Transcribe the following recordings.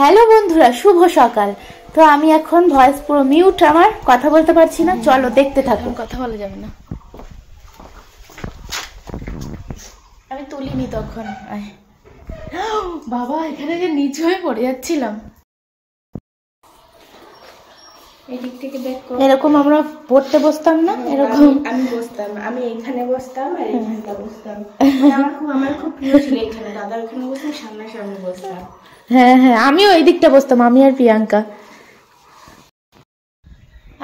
Hello বন্ধুরা, শুভ সকাল। তো আমি এখন ভয়েস পুরো মিউট, আমার কথা বলতে পারছি না। চলো দেখতে থাকো। কথা বলা যাবে না, আমি তুলিনি তখন। বাবা, এখানে যে নিচ হয়ে পড়ে যাচ্ছিলাম। এদিক থেকে ব্যাক করো। এরকম আমরা পড়তে বসতাম না, এরকম আমি বসতাম, আমি এইখানে বসতাম আর এইখানটা বসতাম। আমার খুব প্রিয় ছিল এইখানে, দাদা ওখানে বসতাম, সামনাসামনি বসতাম। হ্যাঁ হ্যাঁ, আমিও এই দিকটা বসতাম, আমি আর প্রিয়াঙ্কা।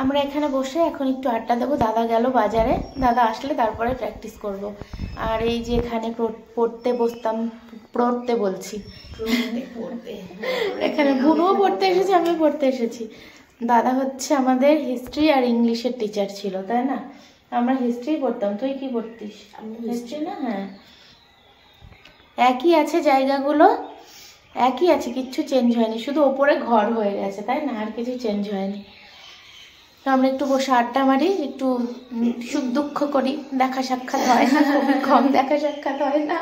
আমরা এখানে বসে এখন একটু আড্ডা দেবো। দাদা গেল বাজারে, দাদা আসলে তারপরে প্র্যাকটিস করব। আর এই যে এখানে পড়তে বসতাম, পড়তে বলছি, এখানে বুনুও পড়তে এসেছে, আমিও পড়তে এসেছি। দাদা হচ্ছে আমাদের হিস্ট্রি আর ইংলিশের টিচার ছিল, তাই না? আমরা হিস্ট্রি পড়তাম। তুই কি পড়তিস? হিস্ট্রি না? হ্যাঁ, একই আছে, জায়গাগুলো একই আছে, কিচ্ছু চেঞ্জ হয়নি, শুধু ওপরে ঘর হয়ে গেছে, তাই না? আর কিছু চেঞ্জ হয়নি। তো আমরা একটু বসে আড্ডা মারি, একটু সুখ দুঃখ করি। দেখা সাক্ষাৎ হয় না, খুবই কম দেখা সাক্ষাৎ হয় না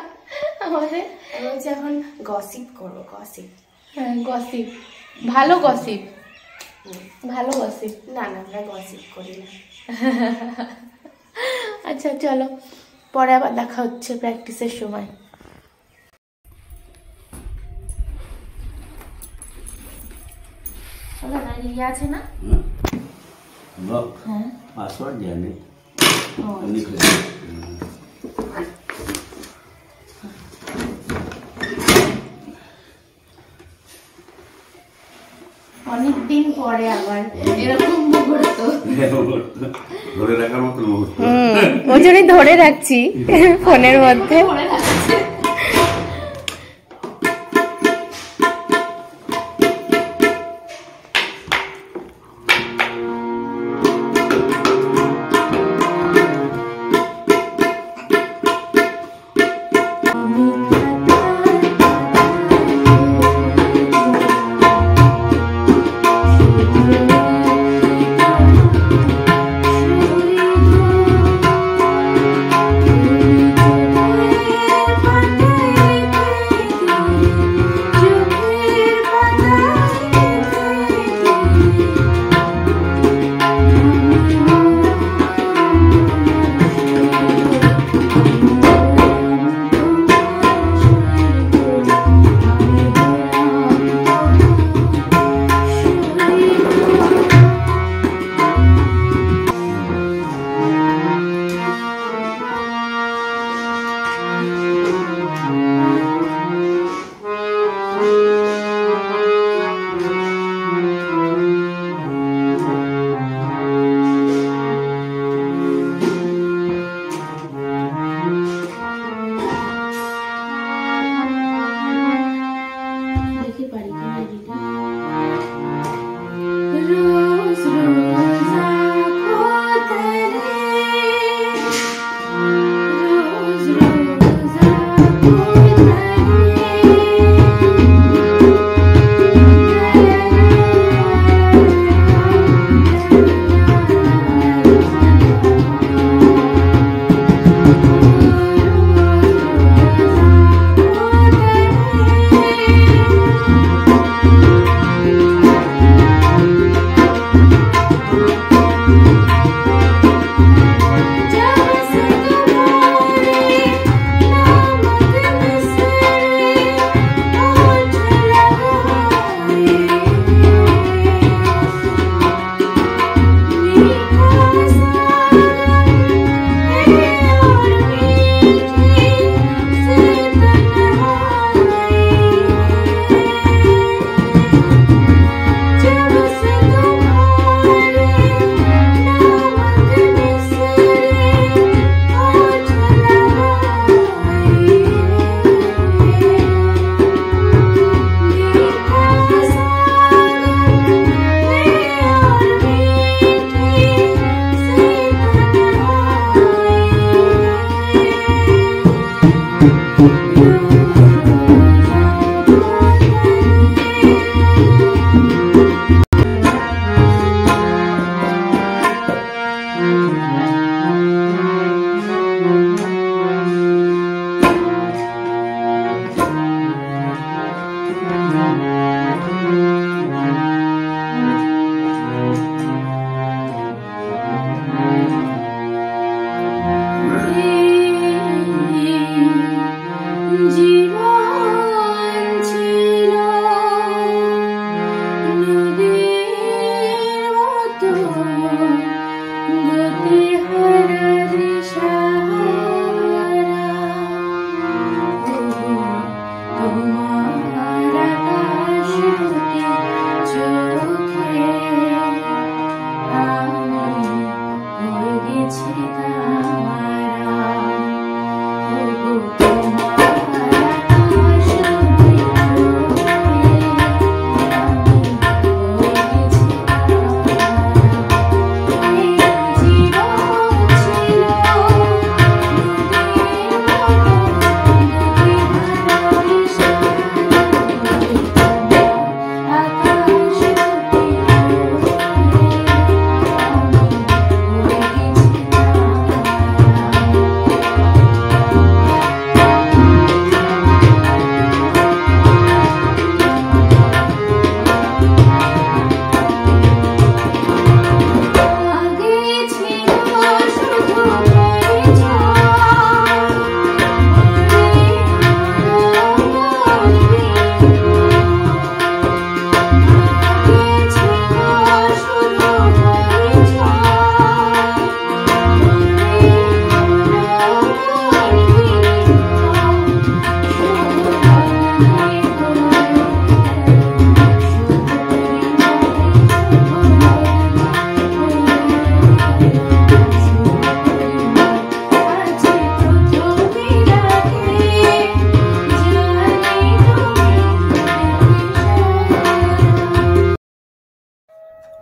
আমাদের। বলছি এখন গসিপ করবো, গসিপ। হ্যাঁ, গসিপ, ভালো গসিপ, ভালো গসিপ। না না, আমরা গসিপ করি না। আচ্ছা চলো, পরে আবার দেখা হচ্ছে প্র্যাকটিসের সময়। ইয়ে আছে না, হ্যাঁ, পাসওয়ার্ড জানি। অনেকদিন পরে আবার এরকম মুহূর্ত ধরে রাখার মতো মুহূর্ত, ওই জন্যই ধরে রাখছি ফোনের মধ্যে।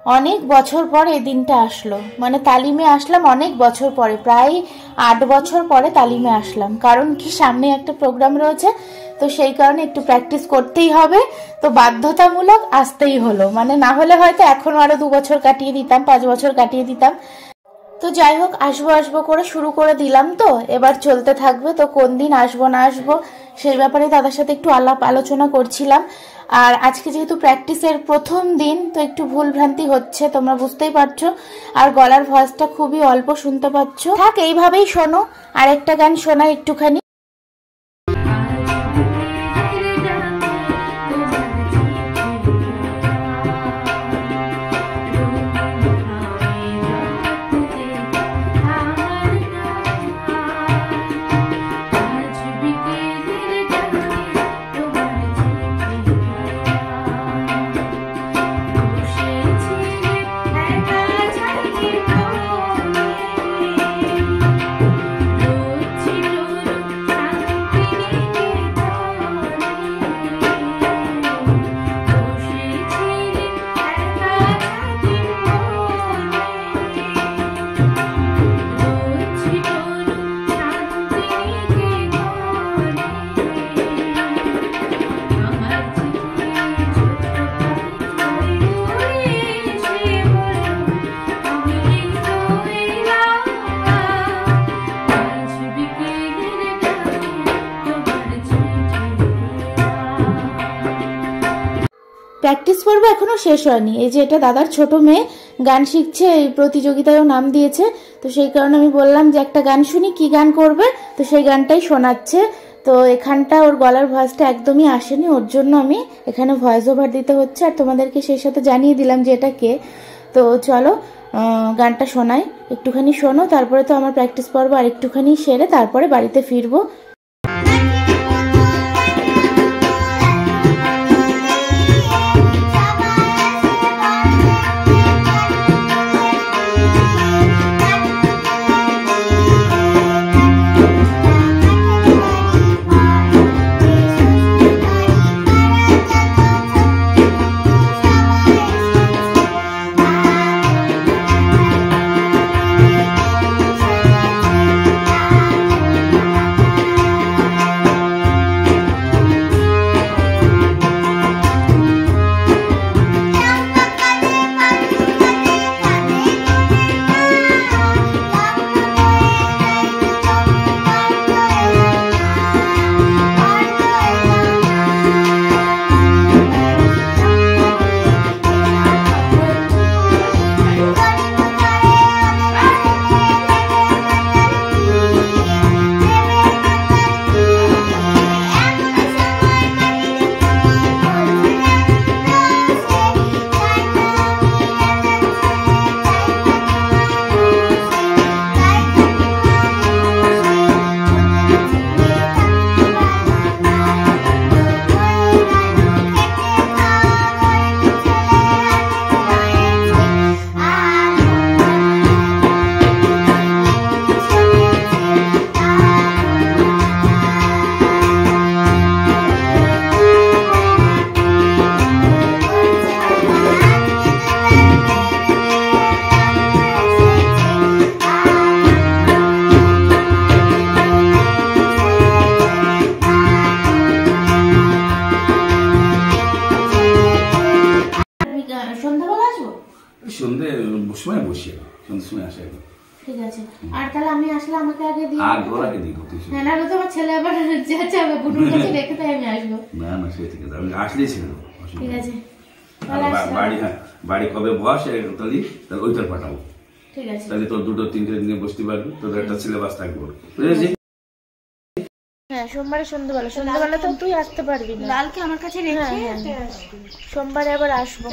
অনেক বছর পরে এই দিনটা আসলো, মানে তালিমে আসলাম অনেক বছর পরে, প্রায় 8 বছর পরে তালিমে আসলাম। কারণ কি, সামনে একটা প্রোগ্রাম রয়েছে, তো সেই কারণে একটু প্র্যাকটিস করতেই হবে, তো বাধ্যতামূলক আসতেই হলো। মানে না হলে হয়তো এখনো আরো 2 বছর কাটিয়ে দিতাম, 5 বছর কাটিয়ে দিতাম। তো যাই হোক, আসবো আসবো করে শুরু করে দিলাম, তো এবার চলতে থাকবে। তো কোন দিন আসবো না আসবো সেই ব্যাপারে দাদার সাথে একটু আলোচনা করছিলাম। আর আজকে যেহেতু প্র্যাকটিসের প্রথম দিন, তো একটু ভুল ভ্রান্তি হচ্ছে, তোমরা বুঝতেই পারছো। আর গলার ভয়েসটা খুবই অল্প শুনতে পাচ্ছ। থাক, এইভাবেই শোনো। আর একটা গান শোনাই একটুখানি। প্র্যাকটিস পর্ব এখনো শেষ হয়নি। এই যে এটা দাদার ছোট মেয়ে গান শিখছে, এই প্রতিযোগিতায়ও নাম দিয়েছে, তো সেই কারণে আমি বললাম যে একটা গান শুনি, কি গান করবে, তো সেই গানটাই শোনাচ্ছে। তো এখানটা ওর গলার ভয়েসটা একদমই আসেনি, ওর জন্য আমি এখানে ভয়েস ওভার দিতে হচ্ছে, আর তোমাদেরকে সেই সাথে জানিয়ে দিলাম যে এটা কে। তো চলো গানটা শোনাই, একটুখানি শোনো, তারপরে তো আমার প্র্যাকটিস পর্ব আর একটুখানি সেরে তারপরে বাড়িতে ফিরবো। সময় বসিয়ে সন্ধ্যের সময় আসে। ঠিক আছে, আর তাহলে আমি আসলে আমাকে আগে দিয়ে আর ঘর আগে দিয়ে দিতে। হ্যাঁ, না তো আমার ছেলে আবার যাচ্ছে, আমি বুনুর কাছে রেখে তাই আমি আসবো। না না, সে ঠিক আছে, আমি আসলেই ছিল। ঠিক আছে, বাড়ি, হ্যাঁ বাড়ি কবে বস তাহলে ওইটার পাঠাবো। ঠিক আছে, তাহলে তোর 2-3 দিনে বসতে পারবি, তোর একটা সিলেবাস থাকবে, বুঝেছি? হ্যাঁ সোমবারে সন্ধ্যাবেলা তো তুই আসতে পারবি না, লালকে আমার কাছে রেখে সোমবারে আবার আসবো।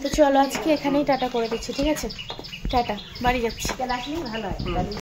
তো চলো আজকে এখানেই টাটা করে দিচ্ছি, ঠিক আছে? টাটা, বাড়ি যাচ্ছি। রাখলেই ভালো হয়।